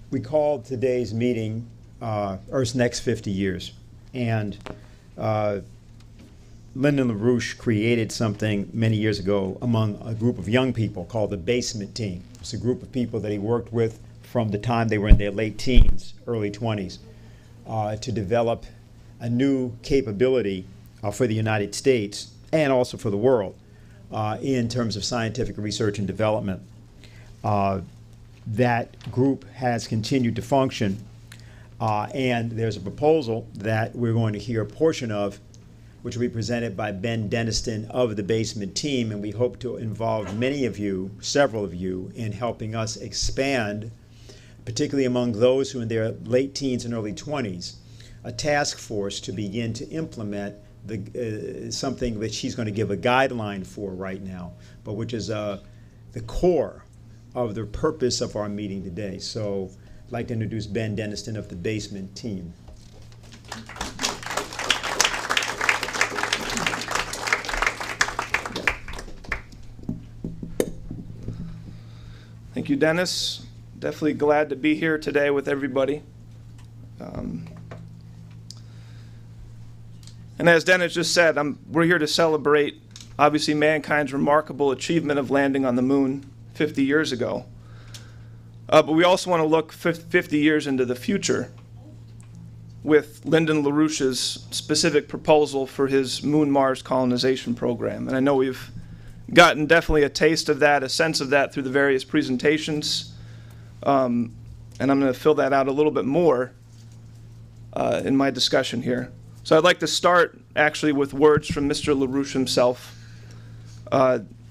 We called today's meeting Earth's Next 50 Years. And Lyndon LaRouche created something many years ago among a group of young people called the Basement Team. It's a group of people that he worked with from the time they were in their late teens, early 20s, to develop a new capability for the United States and also for the world in terms of scientific research and development. That group has continued to function, and there's a proposal that we're going to hear a portion of, which will be presented by Ben Deniston of the Basement Team, and we hope to involve many of you, several of you, in helping us expand, particularly among those who are in their late teens and early 20s, a task force to begin to implement something that she's going to give a guideline for right now, but which is the core of the purpose of our meeting today. So I'd like to introduce Ben Deniston of the Basement Team. Thank you, Dennis. Definitely glad to be here today with everybody. And as Dennis just said, we're here to celebrate, obviously, mankind's remarkable achievement of landing on the moon 50 years ago. But we also want to look 50 years into the future with Lyndon LaRouche's specific proposal for his Moon-Mars colonization program. And I know we've gotten definitely a taste of that, a sense of that through the various presentations. And I'm going to fill that out a little bit more in my discussion here. So I'd like to start actually with words from Mr. LaRouche himself.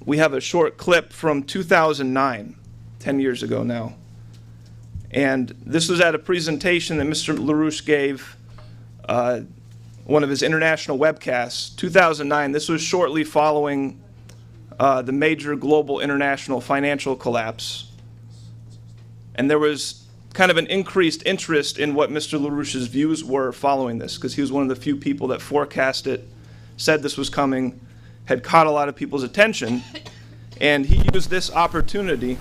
We have a short clip from 2009, 10 years ago now. And this was at a presentation that Mr. LaRouche gave, one of his international webcasts, 2009. This was shortly following the major global international financial collapse. And there was kind of an increased interest in what Mr. LaRouche's views were following this, because he was one of the few people that forecast it, said this was coming, had caught a lot of people's attention, and he used this opportunity,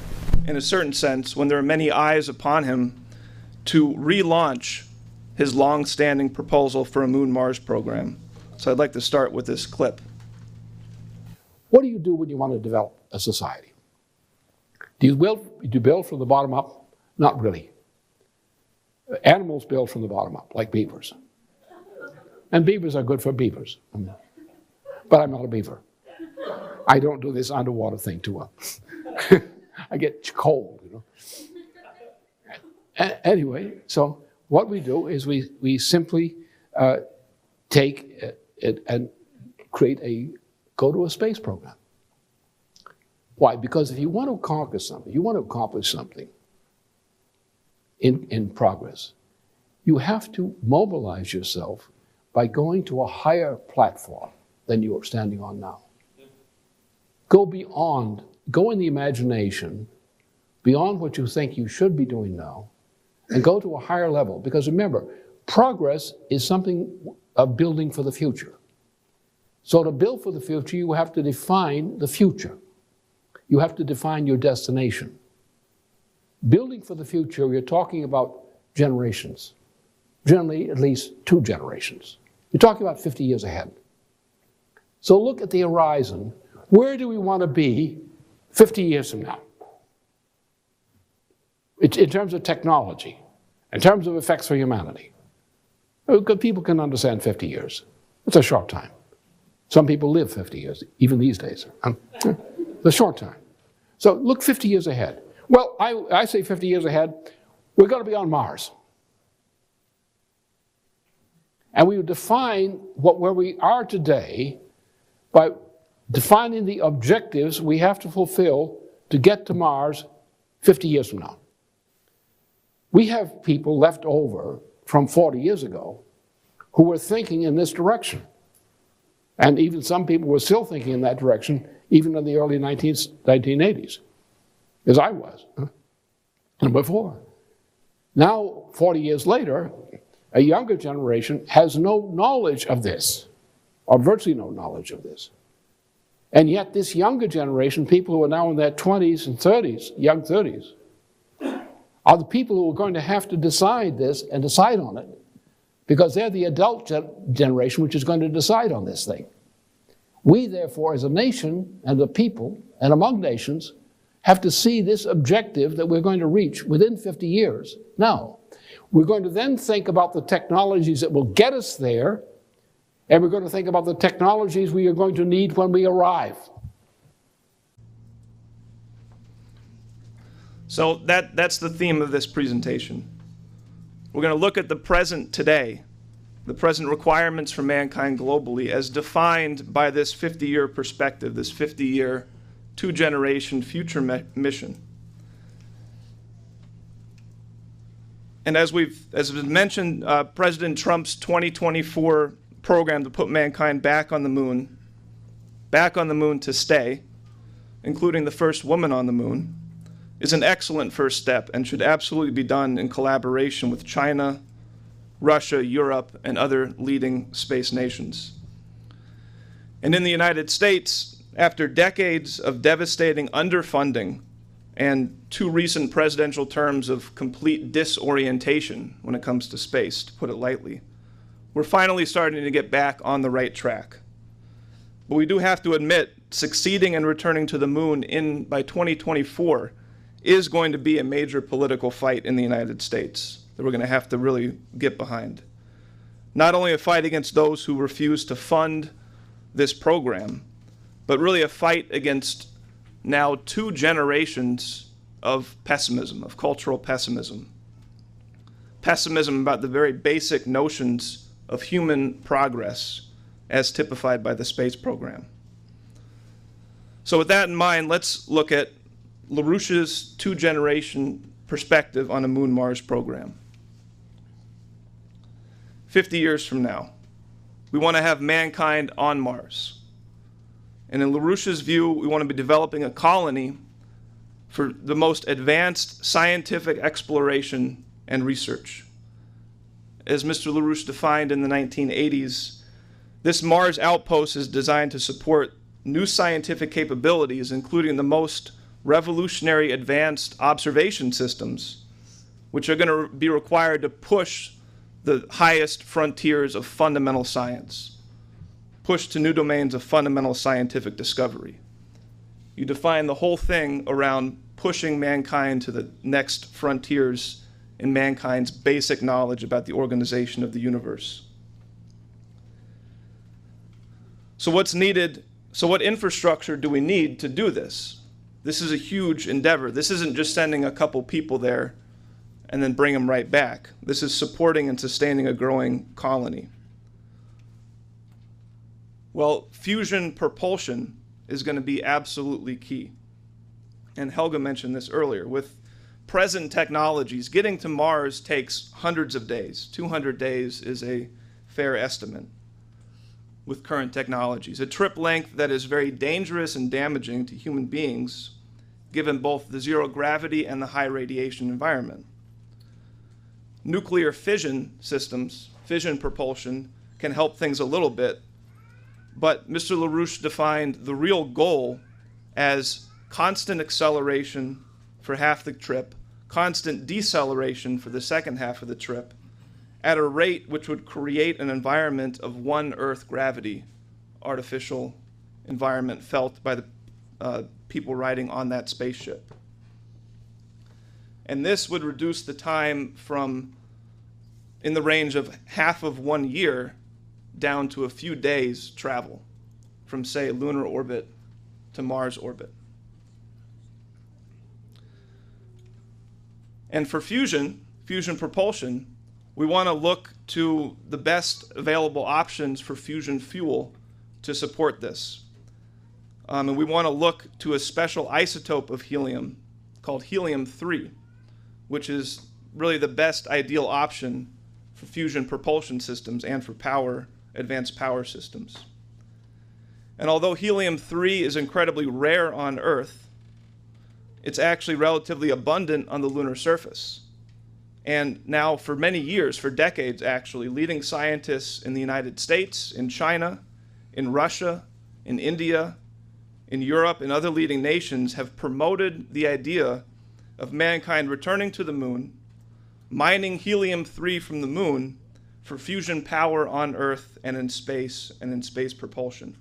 in a certain sense, when there were many eyes upon him, to relaunch his long-standing proposal for a Moon-Mars program. So I'd like to start with this clip. What do you do when you want to develop a society? Do you build from the bottom up? Not really. Animals build from the bottom up, like beavers. And beavers are good for beavers. But I'm not a beaver. I don't do this underwater thing too well. I get cold, you know. Anyway, so what we do is we simply take it and go to a space program. Why? Because if you want to conquer something, you want to accomplish something in progress, you have to mobilize yourself by going to a higher platform than you are standing on now. Go beyond, go in the imagination, beyond what you think you should be doing now, and go to a higher level. Because remember, progress is something of building for the future. So to build for the future, you have to define the future. You have to define your destination. Building for the future, you're talking about generations. Generally, at least 2 generations. You're talking about 50 years ahead. So look at the horizon. Where do we want to be 50 years from now? In terms of technology, in terms of effects for humanity. Good people can understand 50 years. It's a short time. Some people live 50 years, even these days. It's a short time. So look 50 years ahead. Well, I say 50 years ahead, we're going to be on Mars. And we would define where we are today by defining the objectives we have to fulfill to get to Mars 50 years from now. We have people left over from 40 years ago who were thinking in this direction. And even some people were still thinking in that direction, even in the early 1980s, as I was, and before. Now, 40 years later, a younger generation has no knowledge of this, or virtually no knowledge of this. And yet this younger generation, people who are now in their 20s and 30s, young 30s, are the people who are going to have to decide this and decide on it, because they're the adult generation which is going to decide on this thing. We, therefore, as a nation and a people and among nations, have to see this objective that we're going to reach within 50 years. Now, we're going to then think about the technologies that will get us there, and we're going to think about the technologies we are going to need when we arrive. So that's the theme of this presentation. We're going to look at the present today, the present requirements for mankind globally as defined by this 50-year perspective, this 50-year, two-generation future mission. And as was mentioned, President Trump's 2024 program to put mankind back on the moon to stay, including the first woman on the moon, is an excellent first step and should absolutely be done in collaboration with China, Russia, Europe, and other leading space nations. And in the United States, after decades of devastating underfunding and 2 recent presidential terms of complete disorientation when it comes to space, to put it lightly, we're finally starting to get back on the right track. But we do have to admit, succeeding and returning to the moon by 2024 is going to be a major political fight in the United States that we're going to have to really get behind. Not only a fight against those who refuse to fund this program, but really a fight against now 2 generations of pessimism, of cultural pessimism. Pessimism about the very basic notions of human progress as typified by the space program. So with that in mind, let's look at LaRouche's 2-generation perspective on a Moon-Mars program. 50 years from now, we want to have mankind on Mars. And in LaRouche's view, we want to be developing a colony for the most advanced scientific exploration and research. As Mr. LaRouche defined in the 1980s, this Mars outpost is designed to support new scientific capabilities, including the most revolutionary advanced observation systems, which are going to be required to push the highest frontiers of fundamental science, push to new domains of fundamental scientific discovery. You define the whole thing around pushing mankind to the next frontiers in mankind's basic knowledge about the organization of the universe. So what's needed? So what infrastructure do we need to do this? This is a huge endeavor. This isn't just sending a couple people there and then bring them right back. This is supporting and sustaining a growing colony. Well, fusion propulsion is going to be absolutely key. And Helga mentioned this earlier. With present technologies, getting to Mars takes hundreds of days. 200 days is a fair estimate with current technologies. A trip length that is very dangerous and damaging to human beings, given both the zero gravity and the high radiation environment. Nuclear fission systems, fission propulsion, can help things a little bit, but Mr. LaRouche defined the real goal as constant acceleration for half the trip, constant deceleration for the second half of the trip, at a rate which would create an environment of 1 Earth gravity, artificial environment felt by the people riding on that spaceship. And this would reduce the time from in the range of half of 1 year down to a few days travel from, say, lunar orbit to Mars orbit. And for fusion propulsion, we want to look to the best available options for fusion fuel to support this. And we want to look to a special isotope of helium called helium-3, which is really the best ideal option for fusion propulsion systems and for advanced power systems. And although helium-3 is incredibly rare on Earth, it's actually relatively abundant on the lunar surface. And now for many years, for decades actually, leading scientists in the United States, in China, in Russia, in India, in Europe, and other leading nations have promoted the idea of mankind returning to the moon, mining helium-3 from the moon for fusion power on Earth and in space propulsion.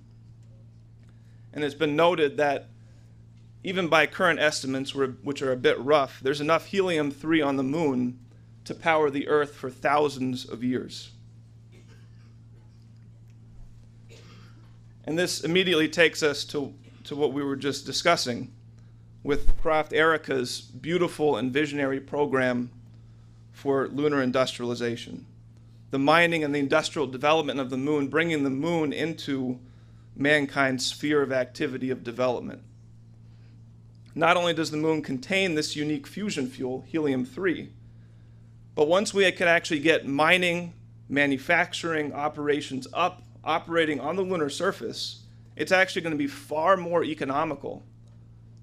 And it's been noted that even by current estimates, which are a bit rough, there's enough helium-3 on the moon to power the Earth for thousands of years. And this immediately takes us to what we were just discussing with Croft Erica's beautiful and visionary program for lunar industrialization. The mining and the industrial development of the moon, bringing the moon into mankind's sphere of activity of development. Not only does the moon contain this unique fusion fuel, helium-3, but once we could actually get mining, manufacturing operations up, operating on the lunar surface, it's actually going to be far more economical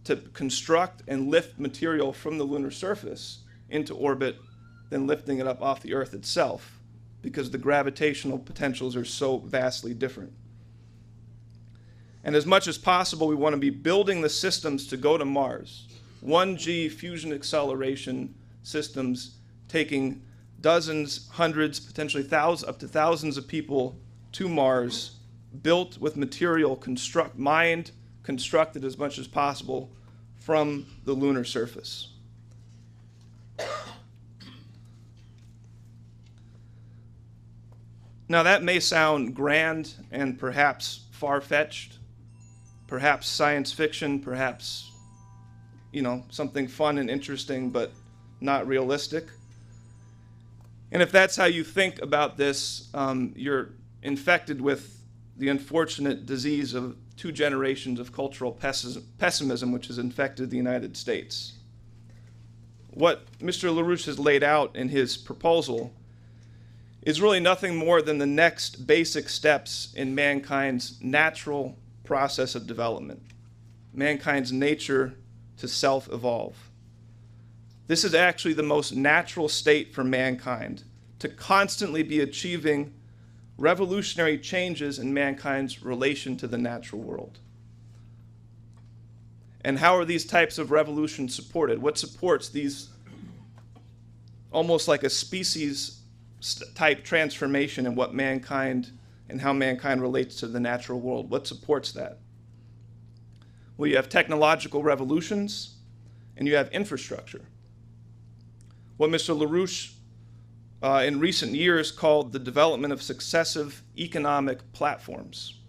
to construct and lift material from the lunar surface into orbit than lifting it up off the Earth itself, because the gravitational potentials are so vastly different. And as much as possible, we want to be building the systems to go to Mars. 1G fusion acceleration systems taking dozens, hundreds, potentially thousands, up to thousands of people to Mars, built with material mined, constructed as much as possible from the lunar surface. Now that may sound grand and perhaps far-fetched, perhaps science fiction, perhaps, something fun and interesting, but not realistic. And if that's how you think about this, you're infected with the unfortunate disease of 2 generations of cultural pessimism, which has infected the United States. What Mr. LaRouche has laid out in his proposal is really nothing more than the next basic steps in mankind's natural process of development, mankind's nature to self-evolve. This is actually the most natural state for mankind, to constantly be achieving revolutionary changes in mankind's relation to the natural world. And how are these types of revolutions supported? What supports these almost like a species type transformation in what mankind and how mankind relates to the natural world? What supports that? Well, you have technological revolutions and you have infrastructure. What Mr. LaRouche in recent years called the development of successive economic platforms.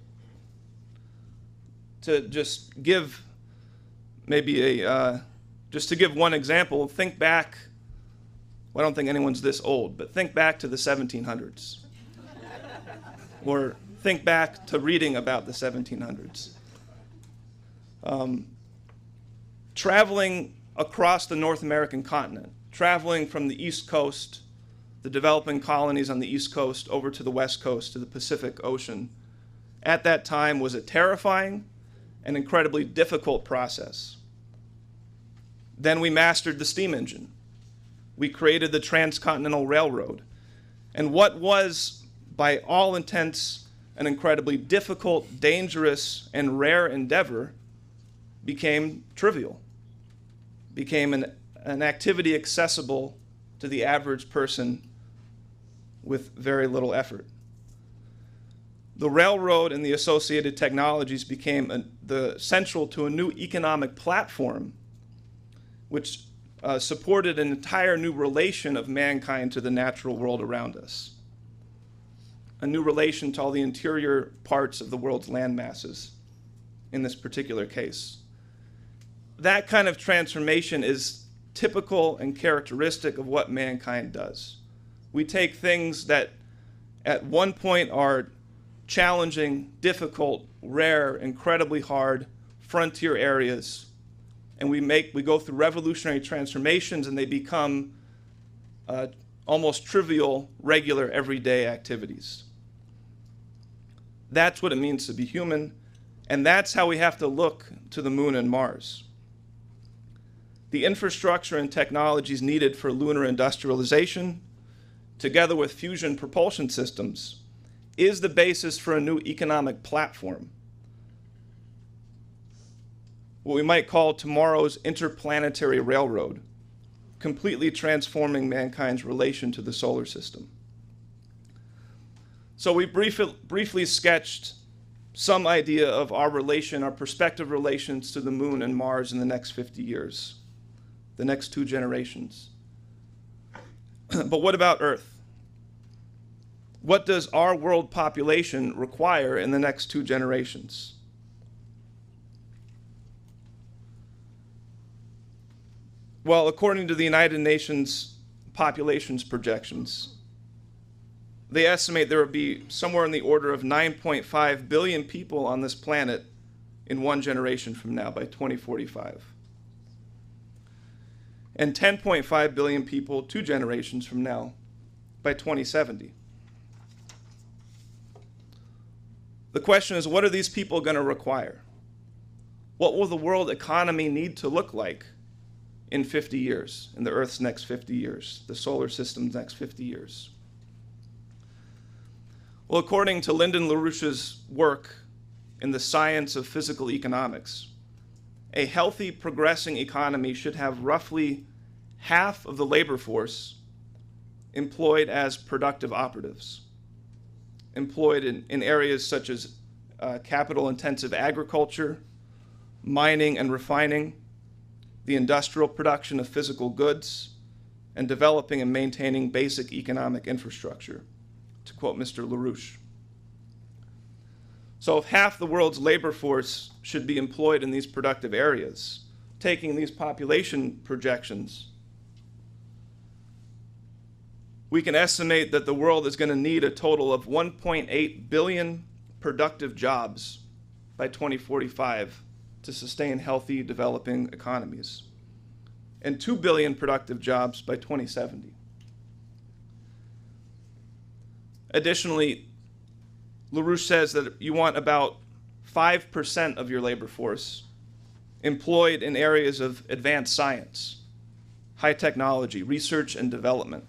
To just give just to give one example, think back, well, I don't think anyone's this old, but think back to the 1700s. Or think back to reading about the 1700s. Traveling across the North American continent, traveling from the East Coast, the developing colonies on the East Coast, over to the West Coast, to the Pacific Ocean, at that time was a terrifying and incredibly difficult process. Then we mastered the steam engine. We created the transcontinental railroad. And what was, by all intents, an incredibly difficult, dangerous, and rare endeavor became trivial, became an activity accessible to the average person with very little effort. The railroad and the associated technologies became the central to a new economic platform which supported an entire new relation of mankind to the natural world around us, a new relation to all the interior parts of the world's land masses in this particular case. That kind of transformation is typical and characteristic of what mankind does. We take things that at one point are challenging, difficult, rare, incredibly hard frontier areas, and we go through revolutionary transformations, and they become almost trivial, regular, everyday activities. That's what it means to be human, and that's how we have to look to the moon and Mars. The infrastructure and technologies needed for lunar industrialization, together with fusion propulsion systems, is the basis for a new economic platform, what we might call tomorrow's interplanetary railroad, completely transforming mankind's relation to the solar system. So we briefly sketched some idea of our relation, our prospective relations to the moon and Mars in the next 50 years, the next 2 generations. But what about Earth? What does our world population require in the next 2 generations? Well, according to the United Nations populations projections, they estimate there will be somewhere in the order of 9.5 billion people on this planet in 1 generation from now, by 2045. And 10.5 billion people 2 generations from now, by 2070. The question is, what are these people going to require? What will the world economy need to look like in 50 years, in the Earth's next 50 years, the solar system's next 50 years? Well, according to Lyndon LaRouche's work in the science of physical economics, a healthy, progressing economy should have roughly half of the labor force employed as productive operatives, employed in areas such as capital-intensive agriculture, mining and refining, the industrial production of physical goods, and developing and maintaining basic economic infrastructure, to quote Mr. LaRouche. So if half the world's labor force should be employed in these productive areas, taking these population projections, we can estimate that the world is going to need a total of 1.8 billion productive jobs by 2045 to sustain healthy, developing economies, and 2 billion productive jobs by 2070. Additionally, LaRouche says that you want about 5% of your labor force employed in areas of advanced science, high technology, research and development.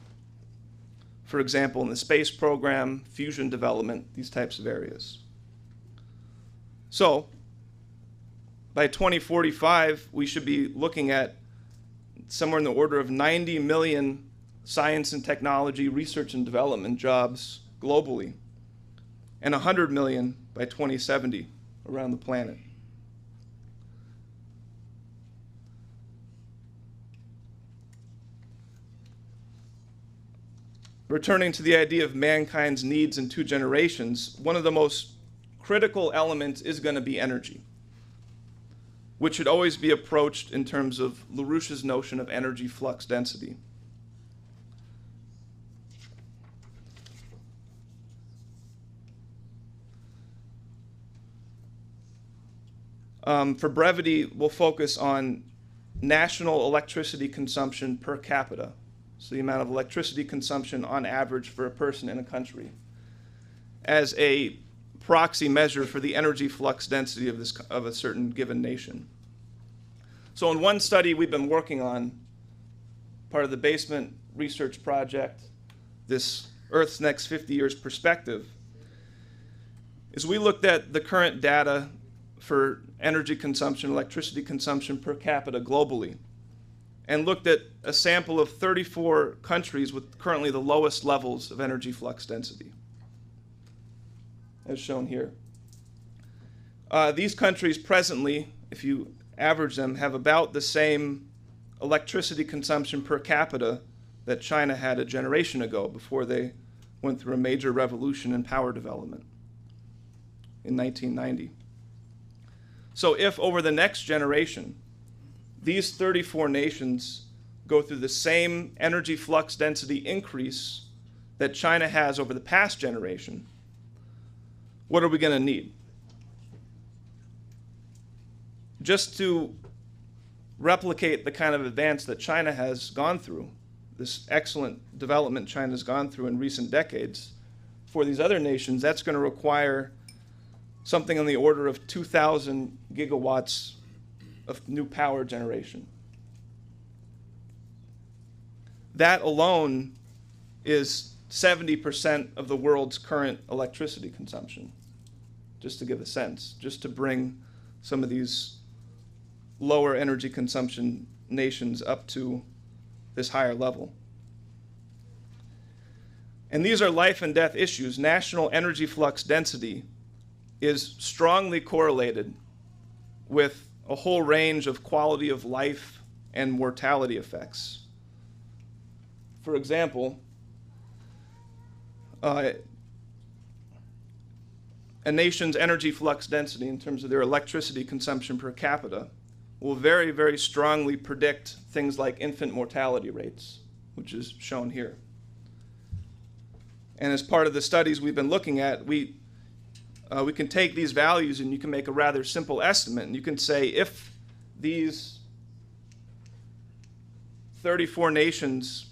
For example, in the space program, fusion development, these types of areas. So, by 2045, we should be looking at somewhere in the order of 90 million science and technology, research and development jobs globally, and 100 million by 2070 around the planet. Returning to the idea of mankind's needs in 2 generations, one of the most critical elements is going to be energy, which should always be approached in terms of LaRouche's notion of energy flux density. For brevity, we'll focus on national electricity consumption per capita, so the amount of electricity consumption on average for a person in a country, as a proxy measure for the energy flux density of a certain given nation. So in one study we've been working on, part of the basement research project, this Earth's Next 50 Years Perspective, is we looked at the current data for energy consumption, electricity consumption per capita globally, and looked at a sample of 34 countries with currently the lowest levels of energy flux density, as shown here. These countries presently, if you average them, have about the same electricity consumption per capita that China had a generation ago, before they went through a major revolution in power development in 1990. So if over the next generation, these 34 nations go through the same energy flux density increase that China has over the past generation, what are we going to need? Just to replicate the kind of advance that China has gone through, this excellent development China's gone through in recent decades, for these other nations, that's going to require something on the order of 2,000 gigawatts of new power generation. That alone is 70% of the world's current electricity consumption, just to give a sense, just to bring some of these lower energy consumption nations up to this higher level. And these are life and death issues. National energy flux density is strongly correlated with a whole range of quality of life and mortality effects. For example, a nation's energy flux density in terms of their electricity consumption per capita will very, very strongly predict things like infant mortality rates, which is shown here. And as part of the studies we've been looking at, we can take these values and you can make a rather simple estimate. And you can say if these 34 nations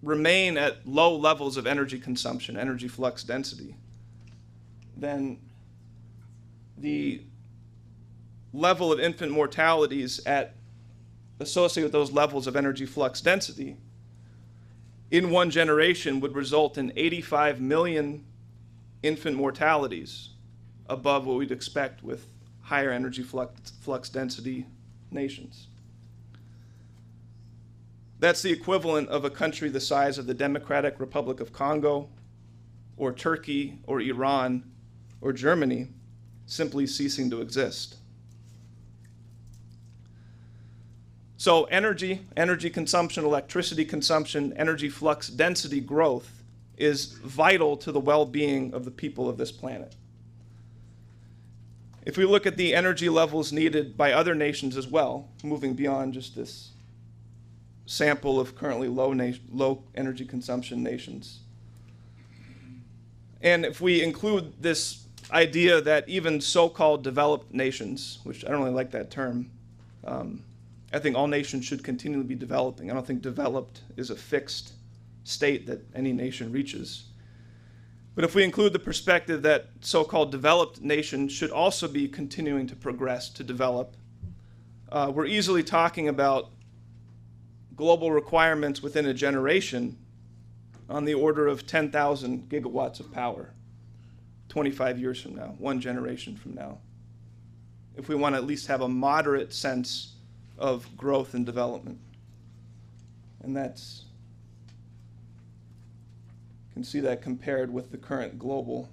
remain at low levels of energy consumption, energy flux density, then the level of infant mortalities associated with those levels of energy flux density in one generation would result in 85 million infant mortalities above what we'd expect with higher energy flux density nations. That's the equivalent of a country the size of the Democratic Republic of Congo, or Turkey, or Iran, or Germany simply ceasing to exist. So energy consumption, electricity consumption, energy flux density growth is vital to the well-being of the people of this planet. If we look at the energy levels needed by other nations as well, moving beyond just this sample of currently low energy consumption nations, and if we include this idea that even so-called developed nations, which I don't really like that term, I think all nations should continually be developing. I don't think developed is a fixed state that any nation reaches. But if we include the perspective that so-called developed nations should also be continuing to progress, to develop, we're easily talking about global requirements within a generation on the order of 10,000 gigawatts of power 25 years from now, one generation from now, if we want to at least have a moderate sense of growth and development. And you can see that compared with the current global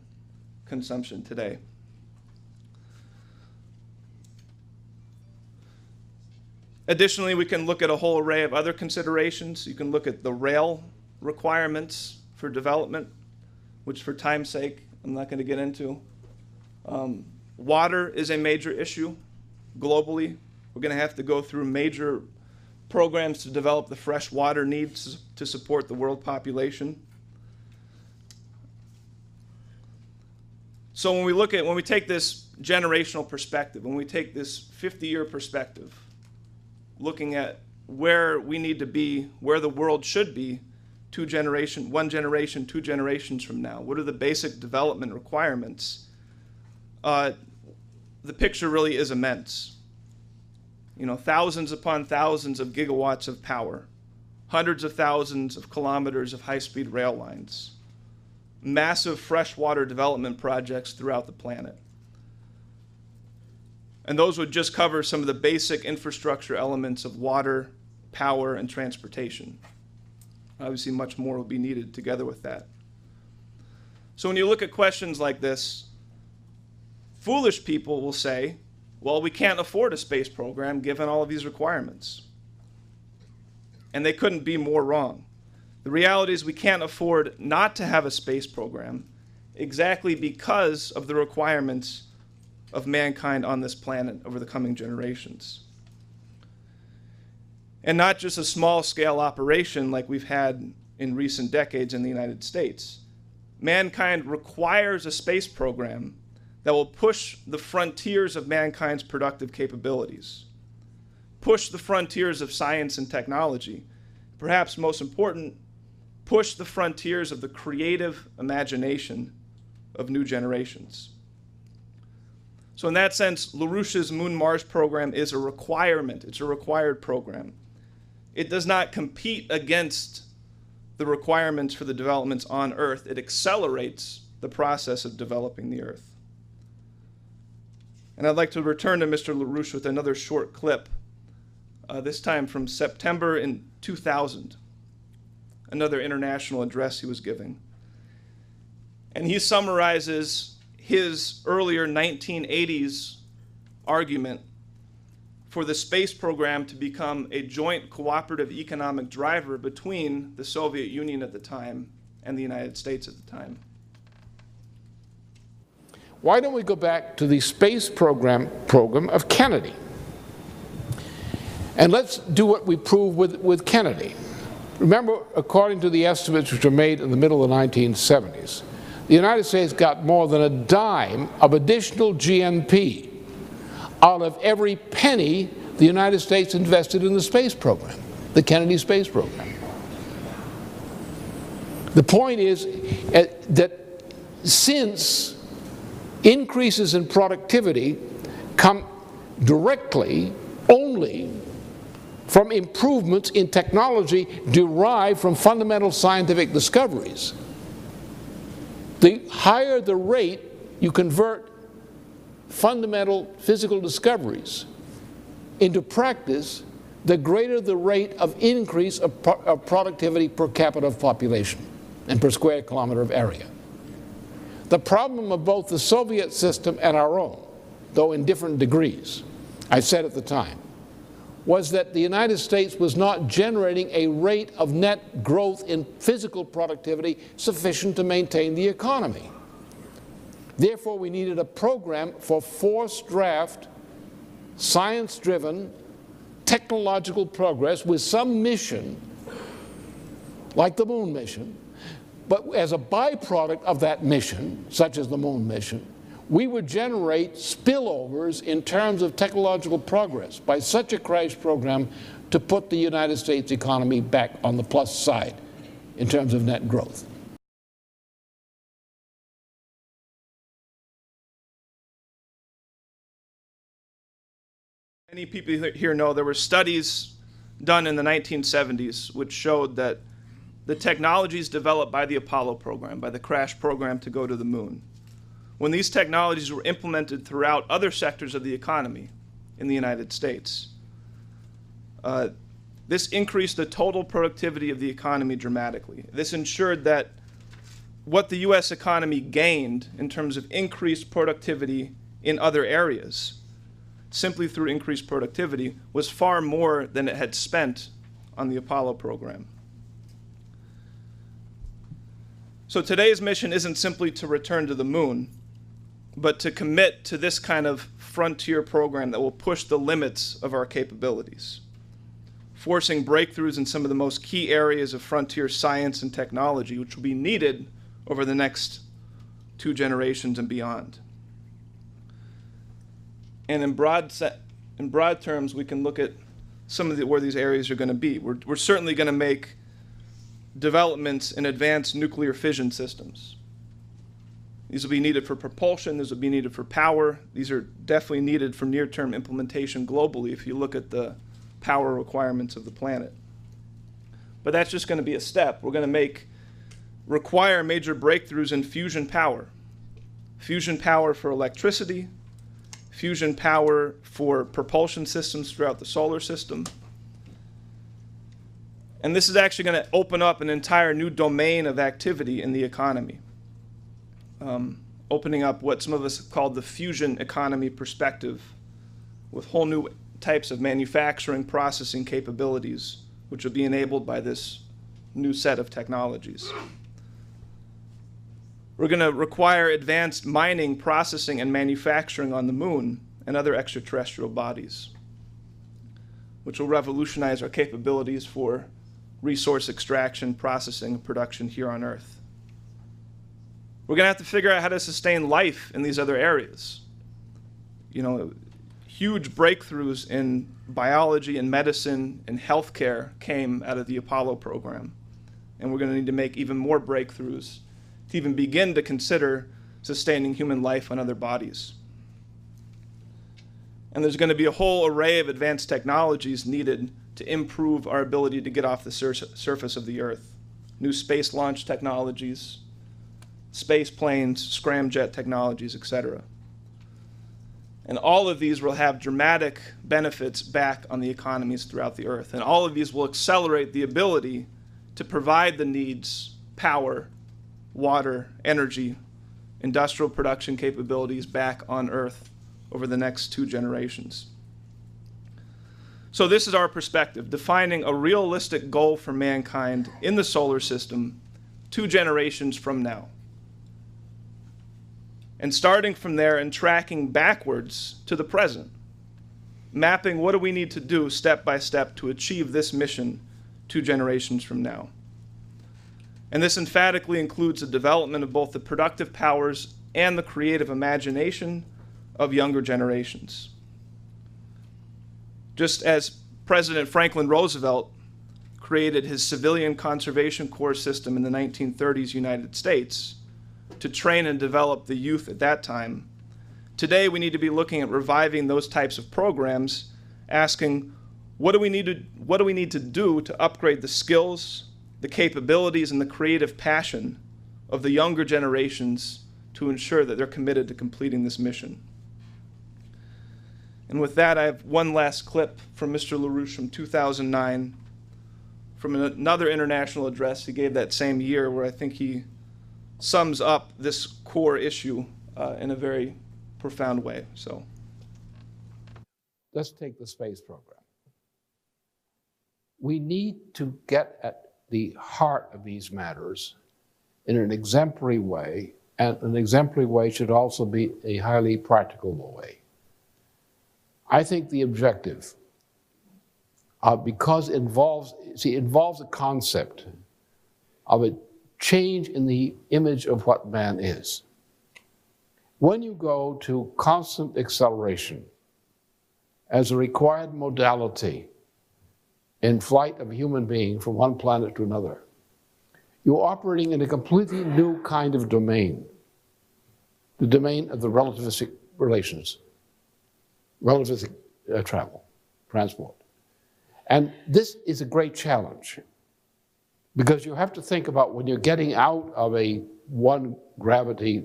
consumption today. Additionally, we can look at a whole array of other considerations. You can look at the rail requirements for development, which for time's sake, I'm not going to get into. Water is a major issue globally. We're going to have to go through major programs to develop the fresh water needs to support the world population. So when we take this generational perspective, when we take this 50-year perspective, looking at where we need to be, where the world should be, one generation, 2 generations from now, what are the basic development requirements? The picture really is immense. Thousands upon thousands of gigawatts of power, hundreds of thousands of kilometers of high-speed rail lines, massive freshwater development projects throughout the planet. And those would just cover some of the basic infrastructure elements of water, power, and transportation. Obviously, much more will be needed together with that. So when you look at questions like this, foolish people will say, well, we can't afford a space program given all of these requirements. And they couldn't be more wrong. The reality is we can't afford not to have a space program exactly because of the requirements of mankind on this planet over the coming generations. And not just a small-scale operation like we've had in recent decades in the United States. Mankind requires a space program that will push the frontiers of mankind's productive capabilities, push the frontiers of science and technology, perhaps most important, push the frontiers of the creative imagination of new generations. So in that sense, LaRouche's Moon-Mars program is a requirement. It's a required program. It does not compete against the requirements for the developments on Earth. It accelerates the process of developing the Earth. And I'd like to return to Mr. LaRouche with another short clip this time from September in 2000, another international address he was giving. And he summarizes his earlier 1980s argument for the space program to become a joint cooperative economic driver between the Soviet Union at the time and the United States at the time. Why don't we go back to the space program of Kennedy? And let's do what we proved with Kennedy. Remember, according to the estimates which were made in the middle of the 1970s, the United States got more than a dime of additional GNP out of every penny the United States invested in the space program, the Kennedy space program. The point is that since increases in productivity come directly only from improvements in technology derived from fundamental scientific discoveries, the higher the rate you convert fundamental physical discoveries into practice, the greater the rate of increase of productivity per capita of population and per square kilometer of area. The problem of both the Soviet system and our own, though in different degrees, I said at the time, was that the United States was not generating a rate of net growth in physical productivity sufficient to maintain the economy. Therefore, we needed a program for forced draft, science-driven, technological progress with some mission, like the moon mission, but as a byproduct of that mission, such as the moon mission, we would generate spillovers in terms of technological progress by such a crash program to put the United States economy back on the plus side in terms of net growth. Many people here know there were studies done in the 1970s which showed that the technologies developed by the Apollo program, by the crash program to go to the moon, when these technologies were implemented throughout other sectors of the economy in the United States, this increased the total productivity of the economy dramatically. This ensured that what the U.S. economy gained in terms of increased productivity in other areas, simply through increased productivity, was far more than it had spent on the Apollo program. So today's mission isn't simply to return to the moon, but to commit to this kind of frontier program that will push the limits of our capabilities, forcing breakthroughs in some of the most key areas of frontier science and technology, which will be needed over the next 2 generations and beyond. And in broad terms, we can look at some of where these areas are going to be. We're certainly going to make developments in advanced nuclear fission systems. These will be needed for propulsion. These will be needed for power. These are definitely needed for near-term implementation globally if you look at the power requirements of the planet. But that's just going to be a step. We're going to require major breakthroughs in fusion power for electricity, fusion power for propulsion systems throughout the solar system. And this is actually going to open up an entire new domain of activity in the economy, opening up what some of us have called the fusion economy perspective, with whole new types of manufacturing processing capabilities, which will be enabled by this new set of technologies. We're going to require advanced mining, processing, and manufacturing on the moon and other extraterrestrial bodies, which will revolutionize our capabilities for resource extraction, processing, and production here on Earth. We're going to have to figure out how to sustain life in these other areas. You know, huge breakthroughs in biology and medicine and healthcare came out of the Apollo program. And we're going to need to make even more breakthroughs to even begin to consider sustaining human life on other bodies. And there's going to be a whole array of advanced technologies needed to improve our ability to get off the surface of the Earth. New space launch technologies, space planes, scramjet technologies, etc. And all of these will have dramatic benefits back on the economies throughout the earth. And all of these will accelerate the ability to provide the needs, power, water, energy, industrial production capabilities back on earth over the next 2 generations. So this is our perspective, defining a realistic goal for mankind in the solar system 2 generations from now. And starting from there and tracking backwards to the present, mapping what do we need to do step by step to achieve this mission 2 generations from now. And this emphatically includes the development of both the productive powers and the creative imagination of younger generations. Just as President Franklin Roosevelt created his Civilian Conservation Corps system in the 1930s United States to train and develop the youth at that time, today we need to be looking at reviving those types of programs, asking what do we need to do to upgrade the skills, the capabilities, and the creative passion of the younger generations to ensure that they're committed to completing this mission. And with that, I have one last clip from Mr. LaRouche from 2009, from another international address he gave that same year, where I think he sums up this core issue in a very profound way. So, let's take the space program. We need to get at the heart of these matters in an exemplary way, and an exemplary way should also be a highly practical way. I think the objective, because it involves a concept of a change in the image of what man is. When you go to constant acceleration as a required modality in flight of a human being from one planet to another, you're operating in a completely new kind of domain, the domain of the relativistic relations, relativistic transport. And this is a great challenge, because you have to think about when you're getting out of a one gravity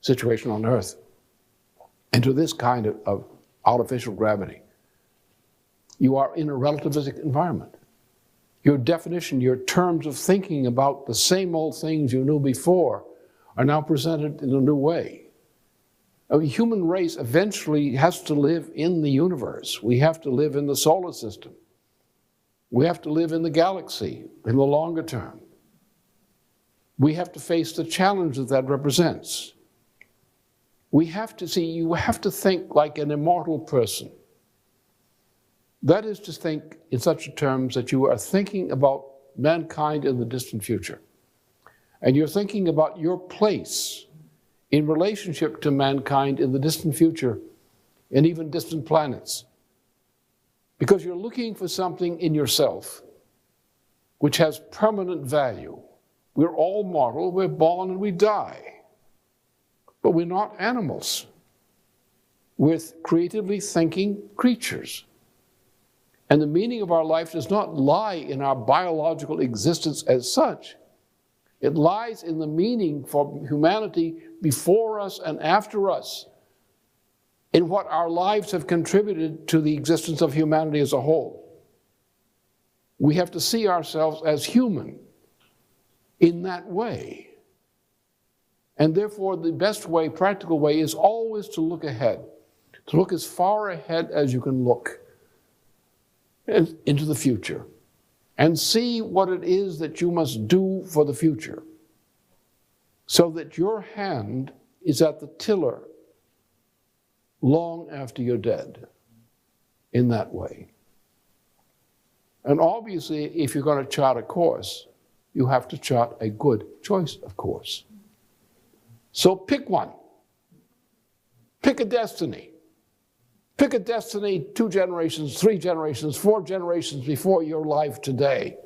situation on Earth into this kind of artificial gravity. You are in a relativistic environment. Your definition, your terms of thinking about the same old things you knew before are now presented in a new way. The human race eventually has to live in the universe. We have to live in the solar system. We have to live in the galaxy in the longer term. We have to face the challenge that represents. We have to see, you have to think like an immortal person. That is to think in such terms that you are thinking about mankind in the distant future. And you're thinking about your place in relationship to mankind in the distant future and even distant planets. Because you're looking for something in yourself which has permanent value. We're all mortal, we're born and we die. But we're not animals. We're creatively thinking creatures. And the meaning of our life does not lie in our biological existence as such. It lies in the meaning for humanity before us and after us, in what our lives have contributed to the existence of humanity as a whole. We have to see ourselves as human in that way. And therefore, the best way, practical way, is always to look ahead, to look as far ahead as you can look into the future, and see what it is that you must do for the future, so that your hand is at the tiller long after you're dead, in that way. And obviously, if you're going to chart a course, you have to chart a good choice of course. So pick one. Pick a destiny. Pick a destiny 2 generations, 3 generations, 4 generations before your life today.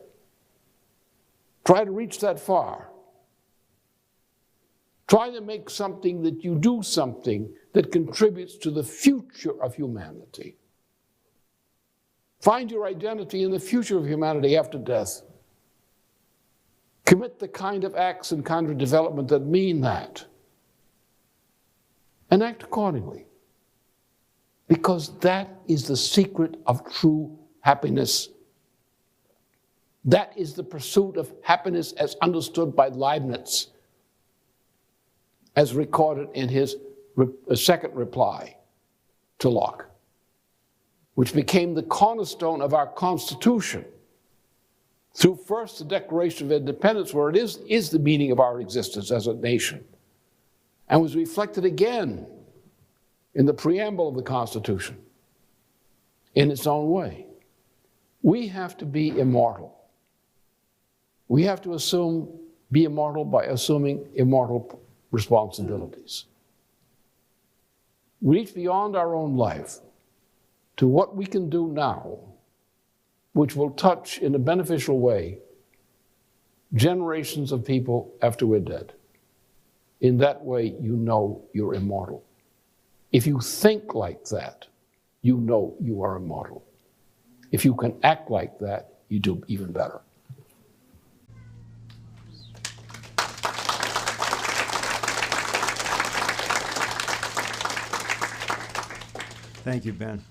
Try to reach that far. Try to make something that you do something that contributes to the future of humanity. Find your identity in the future of humanity after death. Commit the kind of acts and kind of development that mean that. And act accordingly. because that is the secret of true happiness. That is the pursuit of happiness as understood by Leibniz, as recorded in his second reply to Locke, which became the cornerstone of our Constitution through first the Declaration of Independence, where it is the meaning of our existence as a nation, and was reflected again in the preamble of the Constitution in its own way. We have to be immortal. We have to be immortal by assuming immortal responsibilities. Reach beyond our own life to what we can do now, which will touch in a beneficial way generations of people after we're dead. In that way, you know you're immortal. If you think like that, you know you are immortal. If you can act like that, you do even better. Thank you, Ben.